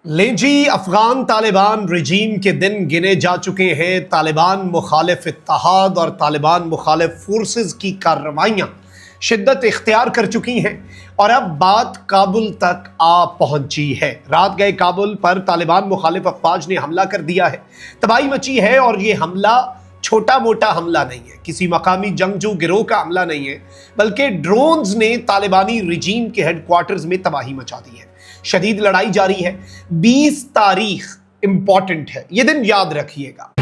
लें जी, अफगान तालिबान रजीम के दिन गिने जा चुके हैं। तालिबान मुखालिफ इत्तेहाद और तालिबान मुखालिफ फोर्सेस की कार्रवाइयाँ शिद्दत इख्तियार कर चुकी हैं और अब बात काबुल तक आ पहुंची है। रात गए काबुल पर तालिबान मुखालिफ अफवाज ने हमला कर दिया है, तबाही मची है। और ये हमला छोटा मोटा हमला नहीं है, किसी मकामी जंगजू गिरोह का हमला नहीं है, बल्कि ड्रोन्स ने तालिबानी रजीम के हेडक्वार्टर्स में तबाही मचा दी है। शदीद लड़ाई जारी है। 20 तारीख इंपॉर्टेंट है, ये दिन याद रखिएगा।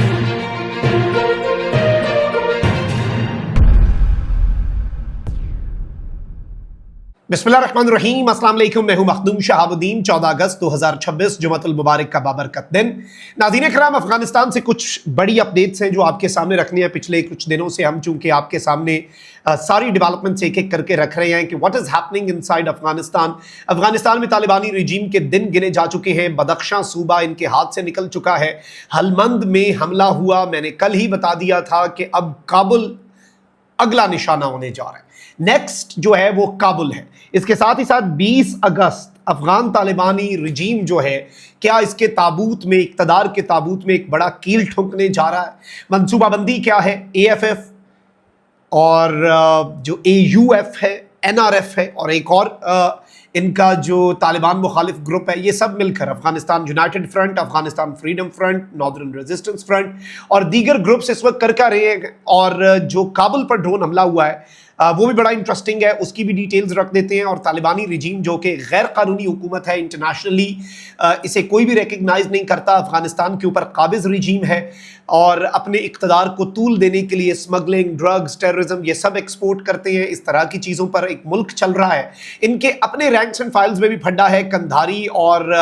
बिस्मिल्लाहिर्रहमानिर्रहीम, अस्सलाम वालेकुम। मैं हूं मखदूम शहाबुद्दीन। 14 अगस्त 2026 जुमतुल मुबारक का बाबरकत दिन। नाज़रीन किराम, अफगानिस्तान से कुछ बड़ी अपडेट्स हैं जो आपके सामने रखनी है। पिछले कुछ दिनों से हम चूंकि आपके सामने सारी डेवलपमेंट्स एक एक करके रख रहे हैं कि what is happening inside Afghanistan. Afghanistan में तालिबानी रजीम के दिन गिने जा चुके हैं। बदख्शां सूबा इनके हाथ से निकल चुका है। हलमंद में हमला हुआ, मैंने कल ही बता दिया था कि अब काबुल अगला निशाना होने जा रहा है। नेक्स्ट जो है वो काबुल है। इसके साथ ही साथ 20 अगस्त अफगान तालिबानी रजीम जो है, क्या इसके ताबूत में, इक्तदार के ताबूत में एक बड़ा कील ठुकने जा रहा है। मंसूबाबंदी क्या है, AFF और जो AUF है, NRF है और एक और इनका जो तालिबान मुखालिफ ग्रुप है, ये सब मिलकर Afghanistan United front, Afghanistan freedom front, northern resistance front और दीगर ग्रुप्स इस वक्त कर रहे हैं। और जो काबुल पर ड्रोन हमला हुआ है वो भी बड़ा इंटरेस्टिंग है, उसकी भी डिटेल्स रख देते हैं। और तालिबानी रजीम जो कि गैर कानूनी हुकूमत है, इंटरनेशनली इसे कोई भी रिकग्नाइज नहीं करता, अफगानिस्तान के ऊपर काबिज रजीम है और अपने इक़्तिदार को तूल देने के लिए स्मगलिंग, ड्रग्स, टेररिज्म ये सब एक्सपोर्ट करते हैं। इस तरह की चीज़ों पर एक मुल्क चल रहा है। इनके अपने रैंक्स एंड फाइल्स में भी फड्डा है। कंधारी और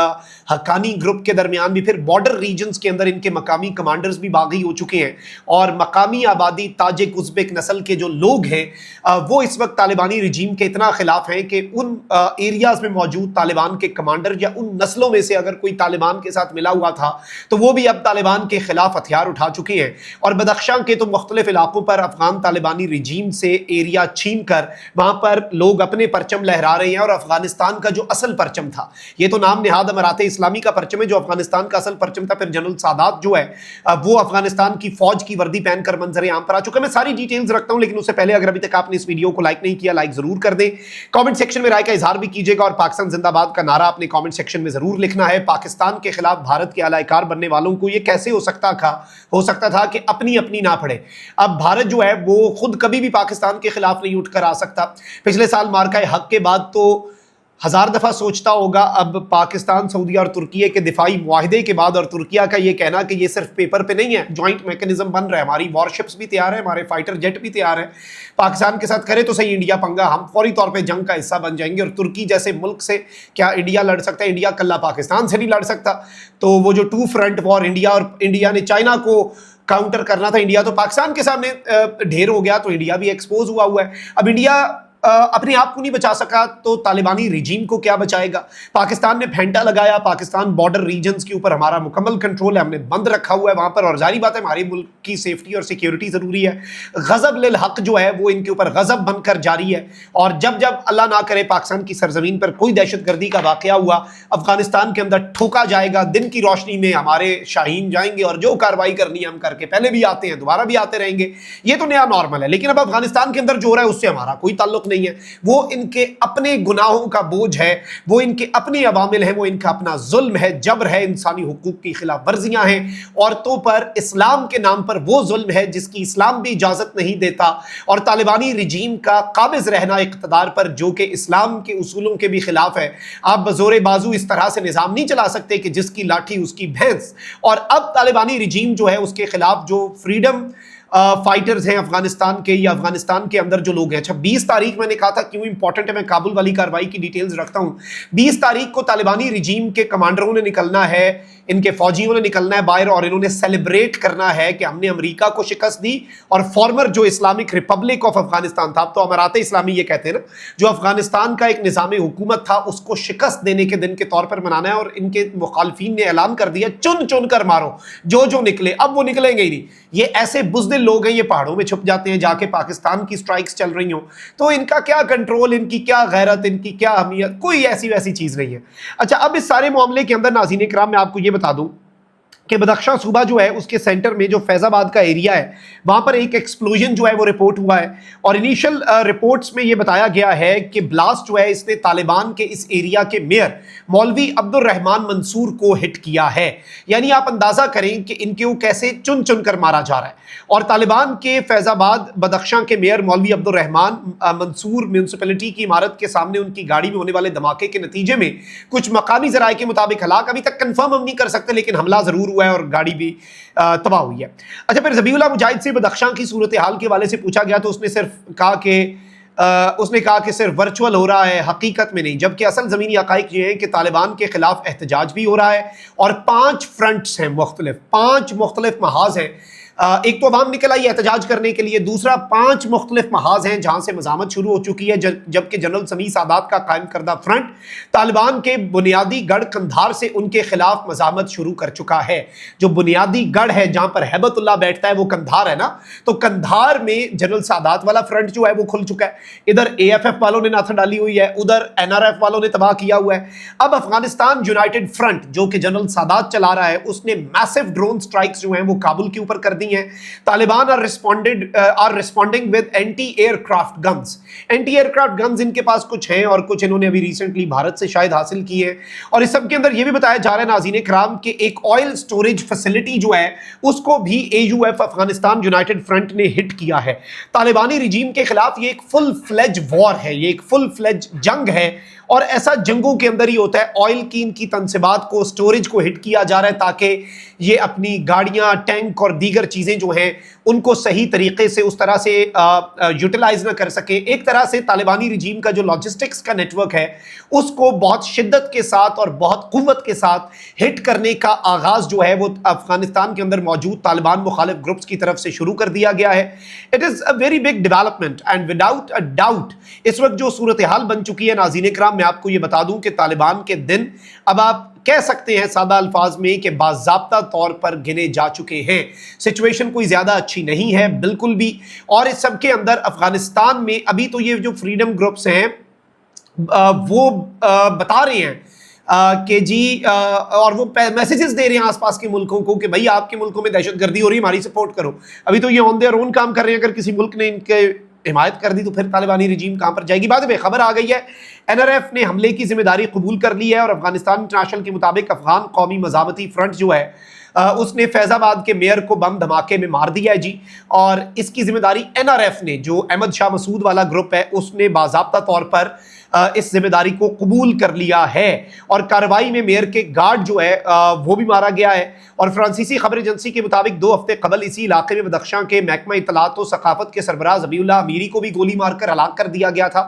हक्कानी ग्रुप के दरमियान भी, फिर बॉर्डर रीजन्स के अंदर इनके मकामी कमांडर्स भी बागी हो चुके हैं। और मकामी आबादी ताजिक, उज़्बेक नस्ल के जो लोग हैं वो इस वक्त तालिबानी रजीम के इतना खिलाफ हैं कि उन एरियाज में मौजूद तालिबान के कमांडर या उन नस्लों में से अगर कोई तालिबान के साथ मिला हुआ था तो वो भी अब तालिबान के खिलाफ हथियार उठा चुके हैं। और बदख्शां के तो मुख्तलिफ इलाकों पर अफगान तालिबानी रजीम से एरिया छीन कर वहां पर लोग अपने परचम लहरा रहे हैं। और अफगानिस्तान का जो असल परचम था, ये तो नाम निहाद अमारात इस्लामी का परचम है, जो अफगानिस्तान का असल परचम था, फिर जनरल सादात जो है वो अफगानिस्तान की फौज की वर्दी पहनकर मंजर आम पर आ चुका है। मैं सारी डिटेल्स रखता हूं, लेकिन उससे पहले अगर अभी तक आपने इस वीडियो को लाइक नहीं किया, लाइक जरूर कर दें। कमेंट सेक्शन में राय का इजहार भी कीजिएगा और पाकिस्तान जिंदाबाद का नारा अपने कमेंट सेक्शन में जरूर लिखना है। पाकिस्तान के खिलाफ भारत के अलायकार बनने वालों को ये कैसे हो सकता था कि अपनी अपनी ना पड़े। अब भारत जो है वो खुद कभी भी पाकिस्तान के खिलाफ नहीं उठकर आ सकता। पिछले साल मार्का हक के बाद तो 1000 दफ़ा सोचता होगा। अब पाकिस्तान, सऊदी और तुर्की के दिफाई मुआहदे के बाद और तुर्किया का ये कहना कि ये सिर्फ पेपर पे नहीं है, जॉइंट मैकेनिज्म बन रहा है, हमारी वॉरशिप्स भी तैयार है, हमारे फाइटर जेट भी तैयार है, पाकिस्तान के साथ करे तो सही इंडिया पंगा, हम फौरी तौर पे जंग का हिस्सा बन जाएंगे। और तुर्की जैसे मुल्क से क्या इंडिया लड़ सकता है? इंडिया कल्ला पाकिस्तान से नहीं लड़ सकता। तो वो जो 2 फ्रंट वॉर, इंडिया ने चाइना को काउंटर करना था, इंडिया तो पाकिस्तान के सामने ढेर हो गया, तो इंडिया भी एक्सपोज हुआ है। अब इंडिया अपने आप को नहीं बचा सका तो तालिबानी रजीम को क्या बचाएगा? पाकिस्तान ने फेंटा लगाया, पाकिस्तान बॉर्डर रीजन्स के ऊपर हमारा मुकम्मल कंट्रोल है, हमने बंद रखा हुआ है वहां पर। और जारी बात है, हमारे मुल्क की सेफ्टी और सिक्योरिटी जरूरी है। गजब लिल हक जो है वो इनके ऊपर गजब बनकर जारी है। और जब जब अल्लाह ना करे पाकिस्तान की सरजमीन पर कोई दहशतगर्दी का वाकया हुआ, अफगानिस्तान के अंदर ठोका जाएगा। दिन की रोशनी में हमारे शाहीन जाएंगे और जो कार्रवाई करनी है हम करके, पहले भी आते हैं, दोबारा भी आते रहेंगे। ये तो नया नॉर्मल है। लेकिन अब अफगानिस्तान के अंदर जो हो रहा है उससे हमारा कोई ताल्लुक नहीं है। वो इनके अपने गुनाहों का बोझ है, वो इनके अपने अवामिल हैं, वो इनका अपना जुल्म है, जबर है, इंसानी हुकूक की खिलाफ वर्जियां हैं। औरतों पर इस्लाम के नाम पर वो जुल्म है जिसकी इस्लाम भी इजाजत नहीं देता। और तालिबानी रजीम का काबिज रहना इक़्तिदार पर, जो कि इस्लाम के उसूलों के भी खिलाफ है। आप बजोरे बाजू इस तरह से निज़ाम नहीं चला सकते कि जिसकी लाठी उसकी भैंस। और अब तालिबानी रजीम जो है उसके खिलाफ जो फ्रीडम फाइटर्स हैं अफगानिस्तान के, या अफगानिस्तान के अंदर जो लोग हैं। अच्छा, 20 तारीख मैंने कहा था क्यों इंपॉर्टेंट है, मैं काबुल वाली कार्रवाई की डिटेल्स रखता हूं। 20 तारीख को तालिबानी रजीम के कमांडरों ने निकलना है, इनके फौजियों ने निकलना है बाहर और इन्होंने सेलिब्रेट करना है कि हमने अमेरिका को शिकस्त दी और फॉर्मर जो इस्लामिक रिपब्लिक ऑफ अफगानिस्तान था, तो अमारात इस्लामी ये कहते हैं ना, जो अफगानिस्तान का एक निज़ाम हुकूमत था उसको शिकस्त देने के दिन के तौर पर मनाना है। और इनके मुखालफीन ने ऐलान कर दिया, चुन चुन कर मारो जो जो निकले। अब वो निकलेंगे ही नहीं, ये ऐसे बुज़दिल सिविल लोग हैं, ये पहाड़ों में छुप जाते हैं, जाके पाकिस्तान की स्ट्राइक्स चल रही हो तो इनका क्या कंट्रोल, इनकी क्या गैरत, इनकी क्या अहमियत, कोई ऐसी वैसी चीज़ नहीं है। अच्छा, अब इस सारे मामले के अंदर नाज़रीन इकराम मैं आपको ये बता दूं कि बदख्शां सूबा जो है उसके सेंटर में जो फैज़ाबाद का एरिया है वहाँ पर एक एक्सप्लोजन जो है वो रिपोर्ट हुआ है, और इनिशियल रिपोर्ट्स में ये बताया गया है कि ब्लास्ट जो है इसने तालिबान के इस एरिया के मेयर मौलवी अब्दुल रहमान मंसूर को हिट किया है। यानी आप अंदाज़ा करें कि इनको कैसे चुन चुन कर मारा जा रहा है। और तालिबान के फैज़ाबाद बदख्शां के मेयर मौलवी अब्दुल रहमान मंसूर म्यूनसिपैलिटी की इमारत के सामने उनकी गाड़ी में होने वाले धमाके के नतीजे में कुछ मकामी ज़राए के मुताबिक हलाक, अभी तक कंफर्म हम नहीं कर सकते लेकिन हमला ज़रूर हुआ है और गाड़ी भी तबाह हुई है। अच्छा, फिर ज़बीउल्लाह मुजाहिद से बदख्शां की सूरत हाल के हवाले से पूछा गया तो उसने सिर्फ कहा कि सिर्फ वर्चुअल हो रहा है, हकीकत में नहीं, जबकि असल ज़मीनी हक़ाइक़ ये हैं कि तालिबान के खिलाफ एहतजाज भी हो रहा है और 5 फ्रंट्स हैं मुख्तलिफ, 5 मुख्तलिफ महाज हैं। एक तो अवाम निकल आई एहतजाज करने के लिए, दूसरा 5 मुख्तलिफ महाज हैं जहाँ से मज़ामत शुरू हो चुकी है, जबकि जनरल समी सादात का कायम करदा फ्रंट तालिबान के बुनियादी गढ़ कंधार से उनके खिलाफ मज़ामत शुरू कर चुका है। जो बुनियादी गढ़ है जहाँ पर हैबतुल्लाह बैठता है वो कंधार है ना, तो कंधार में जनरल सादात वाला फ्रंट जो है वो खुल चुका है। इधर AFF वालों ने नाथ डाली हुई है, उधर NRF वालों ने तबाह किया हुआ है। अब अफगानिस्तान यूनाइटेड फ्रंट जो कि जनरल सादात चला रहा है उसने मैसिव ड्रोन स्ट्राइक्स जो हैं वो काबुल के ऊपर कर दी हैं। Taliban are responding with anti aircraft guns. Anti aircraft guns इनके पास कुछ हैं और कुछ इन्होंने अभी रिसेंटली भारत से शायद हासिल की है। और इस सब के अंदर यह भी बताया जा रहा है नाज़रीन किराम कि एक ऑयल स्टोरेज फैसिलिटी जो है उसको भी AUF अफगानिस्तान यूनाइटेड फ्रंट ने हिट किया है। तालिबानी रिजीम के खिलाफ ये एक फुल फ्लेज वॉर है, ये एक फुल फ्लेज जंग है, और ऐसा जंगों के अंदर ही होता है। ऑयल की इनकी तनसीबात को, स्टोरेज को हिट किया जा रहा है ताकि ये अपनी गाड़ियां, टैंक और दीगर चीज़ें जो हैं उनको सही तरीके से उस तरह से यूटिलाइज ना कर सके। एक तरह से तालिबानी रिजीम का जो लॉजिस्टिक्स का नेटवर्क है उसको बहुत शिद्दत के साथ और बहुत कुव्वत के साथ हिट करने का आगाज़ जो है वो अफगानिस्तान के अंदर मौजूद तालिबान मुखालिफ ग्रुप्स की तरफ से शुरू कर दिया गया है। It is a very big development and without a doubt इस वक्त जो सूरत हाल बन चुकी है नाज़रीन किराम, मैं आपको ये बता दूं कि तालिबान के दिन अब आप कह सकते हैं सादा अल्फाज में कि बाज़ाब्ता तौर पर गिने जा चुके हैं। सिचुएशन कोई ज़्यादा अच्छी नहीं है बिल्कुल भी। और इस सब के अंदर अफगानिस्तान में अभी तो ये जो फ्रीडम ग्रुप्स हैं वो बता रहे हैं कि जी और वो मैसेजेस दे रहे हैं आसपास के मुल्कों को कि भाई आपके मुल्कों में दहशतगर्दी हो रही है, हमारी सपोर्ट करो। अभी तो ये ऑन देयर ओन काम कर रहे हैं। अगर किसी मुल्क ने इनके हिमायत कर दी तो फिर तालिबानी रिजीम कहाँ पर जाएगी। बाद में खबर आ गई है NRF ने हमले की जिम्मेदारी कबूल कर ली है और अफगानिस्तान इंटरनेशनल के मुताबिक अफगान कौमी मज़ामती फ्रंट जो है उसने फैज़ाबाद के मेयर को बम धमाके में मार दिया है जी। और इसकी जिम्मेदारी NRF ने, जो अहमद शाह मसूद वाला ग्रुप है, उसने बाज़ाब्ता तौर पर इस जिम्मेदारी को कबूल कर लिया है। और कार्रवाई में मेयर के गार्ड जो है वो भी मारा गया है। और फ्रांसीसी खबर एजेंसी के मुताबिक 2 हफ्ते कबल इसी इलाके में बदख्शां के महकमा इत्तलात व सकाफत के सरबराह ज़बीउल्लाह अमीरी को भी गोली मारकर हलाक कर दिया गया था।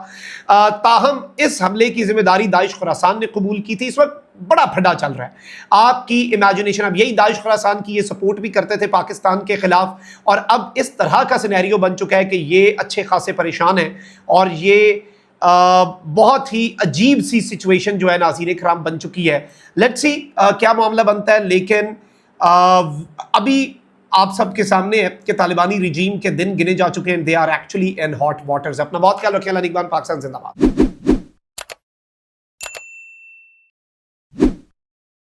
ताहम इस हमले की जिम्मेदारी दाइश खुरासान ने कबूल की थी। इस वक्त बड़ा फड्डा चल रहा है। आपकी इमेजिनेशन, अब यही दाइश खुरासान की ये सपोर्ट भी करते थे पाकिस्तान के खिलाफ, और अब इस तरह का सिनेरियो बन चुका है कि ये अच्छे खासे परेशान हैं। और ये बहुत ही अजीब सी सिचुएशन जो है नाज़रीन किराम बन चुकी है। लेट्स सी क्या मामला बनता है। लेकिन अभी आप सबके सामने है कि तालिबानी रिजीम के दिन गिने जा चुके हैं। They are actually in hot waters. अपना बहुत ख्याल रखें। पाकिस्तान जिंदाबाद।